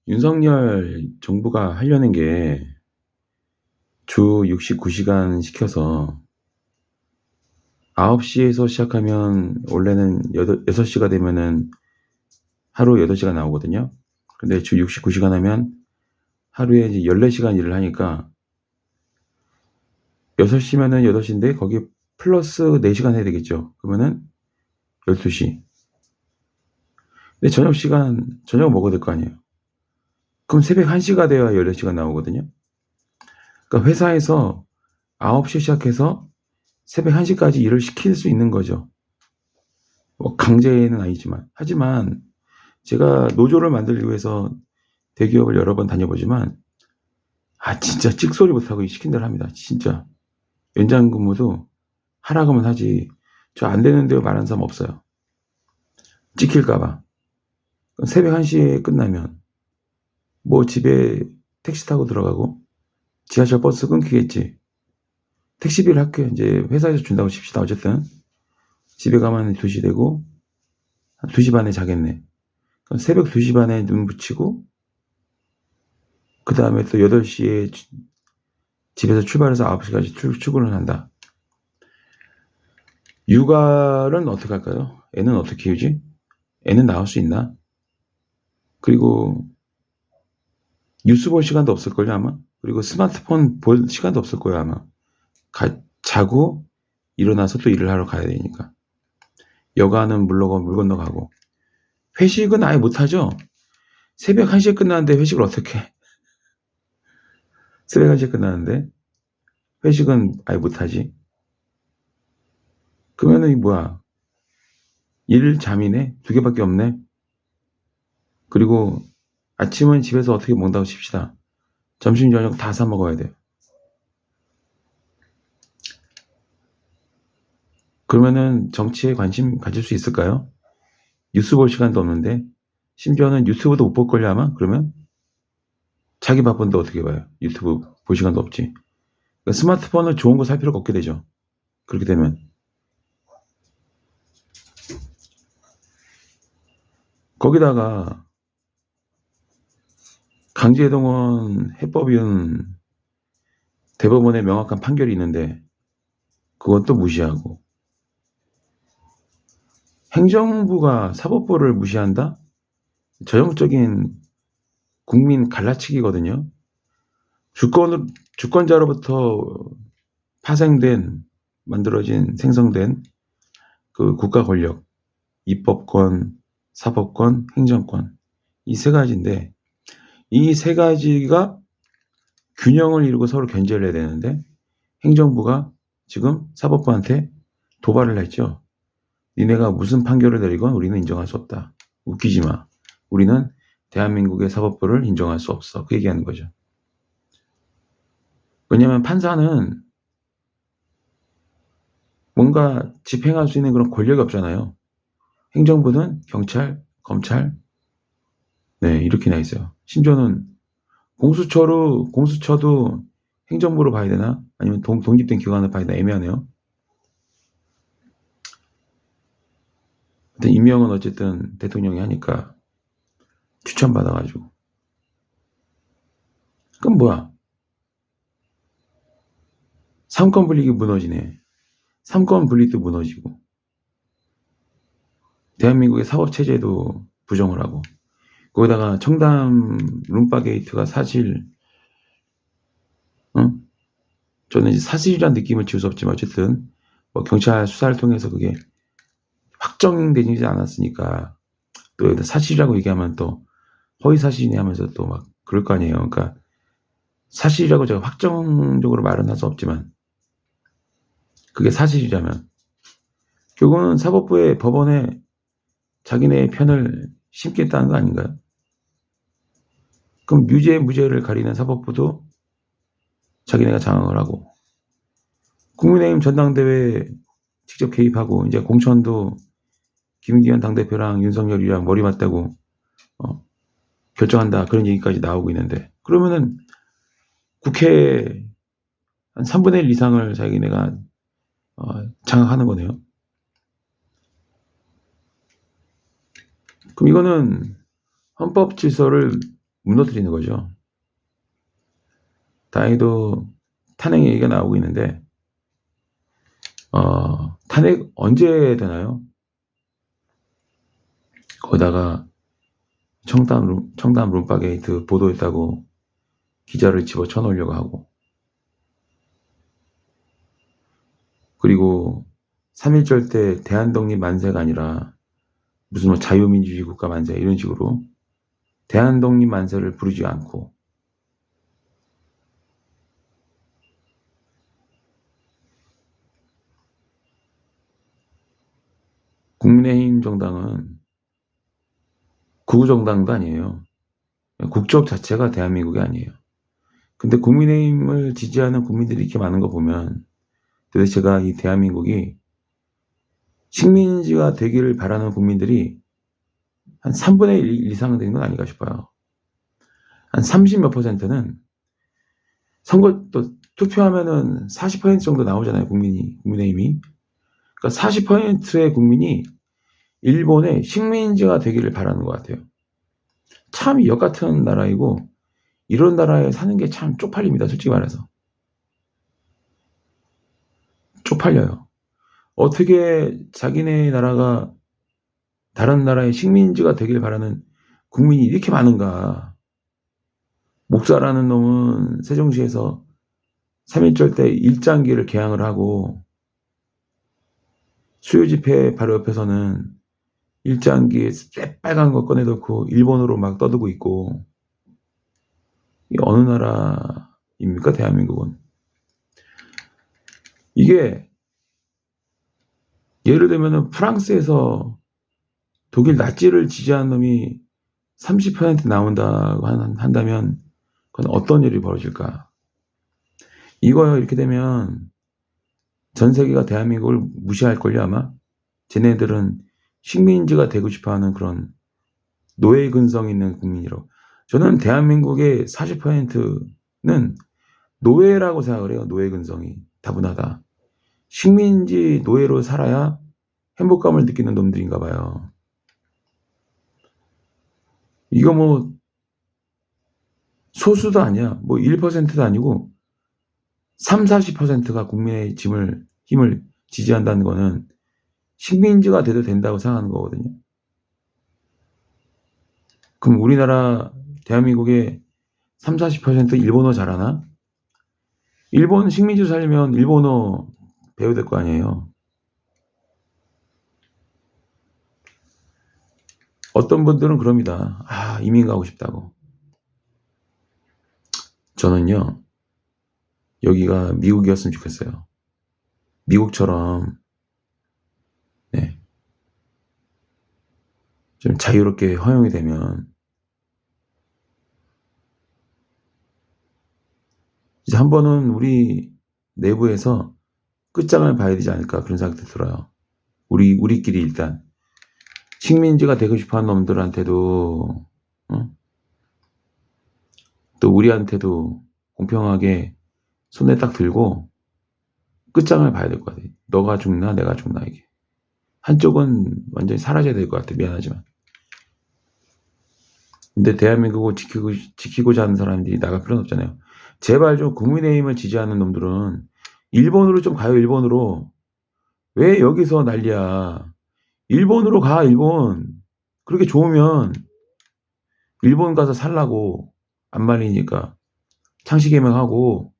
윤석열 정부가 하려는 게 주 69시간 시켜서 9시에서 시작하면 원래는 6시가 되면은 하루 8시간 나오거든요. 근데 주 69시간 하면 하루에 이제 14시간 일을 하니까 6시면은 8시인데 거기 플러스 4시간 해야 되겠죠. 그러면은 12시. 근데 저녁 먹어야 될 거 아니에요. 그럼 새벽 1시가 돼야 14시간 나오거든요. 그러니까 회사에서 9시에 시작해서 새벽 1시까지 일을 시킬 수 있는 거죠. 뭐 강제는 아니지만. 하지만 제가 노조를 만들기 위해서 대기업을 여러 번 다녀보지만 진짜 찍소리 못하고 시킨 대로 합니다. 진짜. 연장 근무도 하라고 하면 하지. 저 안 되는데요 말하는 사람 없어요. 찍힐까 봐. 새벽 1시에 끝나면 뭐 집에 택시 타고 들어가고 지하철 버스 끊기겠지. 택시비를 할게요. 이제 회사에서 준다고 칩시다. 어쨌든 집에 가면 2시 되고 2시 반에 자겠네. 그럼 새벽 2시 반에 눈 붙이고 그 다음에 또 8시에 집에서 출발해서 9시까지 출근을 한다. 육아는 어떻게 할까요? 애는 어떻게 키우지? 애는 나올 수 있나? 그리고 뉴스 볼 시간도 없을 걸요 아마. 그리고 스마트폰 볼 시간도 없을 거예요 아마. 자고 일어나서 또 일을 하러 가야 되니까. 여가는 물 건너가고. 회식은 아예 못하죠. 새벽 1시에 끝나는데 회식을 어떻게 해? 새벽 1시에 끝나는데 회식은 아예 못하지. 그러면은 이 뭐야, 일 잠이네? 2개밖에 없네. 그리고 아침은 집에서 어떻게 먹는다고 칩시다. 점심 저녁 다 사 먹어야 돼. 그러면은 정치에 관심 가질 수 있을까요? 뉴스 볼 시간도 없는데, 심지어는 유튜브도 못 볼 걸요 아마. 그러면 자기 바쁜데 어떻게 봐요? 유튜브 볼 시간도 없지. 그러니까 스마트폰을 좋은 거 살 필요가 없게 되죠. 그렇게 되면 거기다가 강제동원 해법은 대법원의 명확한 판결이 있는데 그건 또 무시하고, 행정부가 사법부를 무시한다? 전형적인 국민 갈라치기거든요. 주권자로부터 파생된, 만들어진, 생성된 그 국가 권력, 입법권, 사법권, 행정권, 이 세 가지인데, 이 세 가지가 균형을 이루고 서로 견제를 해야 되는데 행정부가 지금 사법부한테 도발을 했죠. 니네가 무슨 판결을 내리건 우리는 인정할 수 없다. 웃기지 마. 우리는 대한민국의 사법부를 인정할 수 없어. 그 얘기하는 거죠. 왜냐하면 판사는 뭔가 집행할 수 있는 그런 권력이 없잖아요. 행정부는 경찰, 검찰, 네, 이렇게 나 있어요. 심지어는 공수처도 행정부로 봐야 되나? 아니면 독립된 기관을 봐야 되나 애매하네요. 근데 임명은 어쨌든 대통령이 하니까 추천받아가지고. 그럼 뭐야? 삼권 분립이 무너지네. 삼권 분립도 무너지고. 대한민국의 사법체제도 부정을 하고. 거기다가 청담 룸바 게이트가 사실, 저는 이제 사실이란 느낌을 지울 수 없지만 어쨌든 뭐 경찰 수사를 통해서 그게 확정되지 않았으니까 또 여기다 사실이라고 얘기하면 또 허위 사실이네 하면서 또 막 그럴 거 아니에요. 그러니까 사실이라고 제가 확정적으로 말은 할 수 없지만 그게 사실이라면 결국은 사법부의 법원에 자기네 편을 심겠다는 거 아닌가요? 그럼 유죄 무죄를 가리는 사법부도 자기네가 장악을 하고, 국민의힘 전당대회에 직접 개입하고, 이제 공천도 김기현 당대표랑 윤석열이랑 머리 맞대고 결정한다, 그런 얘기까지 나오고 있는데, 그러면은 국회 한 3분의 1 이상을 자기네가 장악하는 거네요. 그럼 이거는 헌법 질서를 무너뜨리는 거죠. 다행히도 탄핵 얘기가 나오고 있는데 탄핵 언제 되나요? 거기다가 청담 룸바게이트 보도했다고 기자를 집어쳐 넣으려고 하고, 그리고 3.1절 때 대한독립 만세가 아니라 무슨 뭐 자유민주주의 국가 만세 이런 식으로 대한독립 만세를 부르지 않고, 국민의힘 정당은 구구정당도 아니에요. 국적 자체가 대한민국이 아니에요. 근데 국민의힘을 지지하는 국민들이 이렇게 많은 거 보면 도대체가 이 대한민국이 식민지가 되기를 바라는 국민들이 한 3분의 1 이상은 되는 건 아닌가 싶어요. 한 30몇 %는 선거 또 투표하면은 40% 정도 나오잖아요, 국민의힘이. 그러니까 40%의 국민이 일본의 식민지가 되기를 바라는 것 같아요. 참 역 같은 나라이고, 이런 나라에 사는 게 참 쪽팔립니다, 솔직히 말해서. 쪽팔려요. 어떻게 자기네 나라가 다른 나라의 식민지가 되길 바라는 국민이 이렇게 많은가. 목사라는 놈은 세종시에서 3.1절 때 일장기를 개항을 하고, 수요집회 바로 옆에서는 일장기 새빨간 거 꺼내놓고 일본어로 막 떠들고 있고, 이게 어느 나라입니까, 대한민국은? 이게 예를 들면은 프랑스에서 독일 나치를 지지하는 놈이 30% 나온다고 한다면 그건 어떤 일이 벌어질까? 이거 이렇게 되면 전 세계가 대한민국을 무시할걸요, 아마? 쟤네들은 식민지가 되고 싶어하는 그런 노예 근성 있는 국민이라고. 저는 대한민국의 40%는 노예라고 생각을 해요. 노예 근성이 다분하다. 식민지 노예로 살아야 행복감을 느끼는 놈들인가 봐요. 이거 뭐 소수도 아니야. 뭐 1%도 아니고 30-40%가 국민의 힘을 지지한다는 거는 식민지가 돼도 된다고 생각하는 거거든요. 그럼 우리나라 대한민국의 30-40% 일본어 잘하나? 일본 식민지로 살려면 일본어 배워야 될 거 아니에요. 어떤 분들은 그럽니다. 이민 가고 싶다고. 저는요, 여기가 미국이었으면 좋겠어요. 미국처럼 네, 좀 자유롭게 허용이 되면 이제 한 번은 우리 내부에서 끝장을 봐야 되지 않을까, 그런 생각도 들어요. 우리끼리 일단 식민지가 되고 싶어하는 놈들한테도 또 우리한테도 공평하게 손에 딱 들고 끝장을 봐야 될 것 같아요. 너가 죽나 내가 죽나. 이게 한쪽은 완전히 사라져야 될 것 같아, 미안하지만. 근데 대한민국을 지키고자 하는 사람들이 나갈 필요는 없잖아요. 제발 좀 국민의힘을 지지하는 놈들은 일본으로 좀 가요. 일본으로. 왜 여기서 난리야. 일본으로 가. 일본. 그렇게 좋으면 일본 가서 살라고. 안 말리니까 창씨개명하고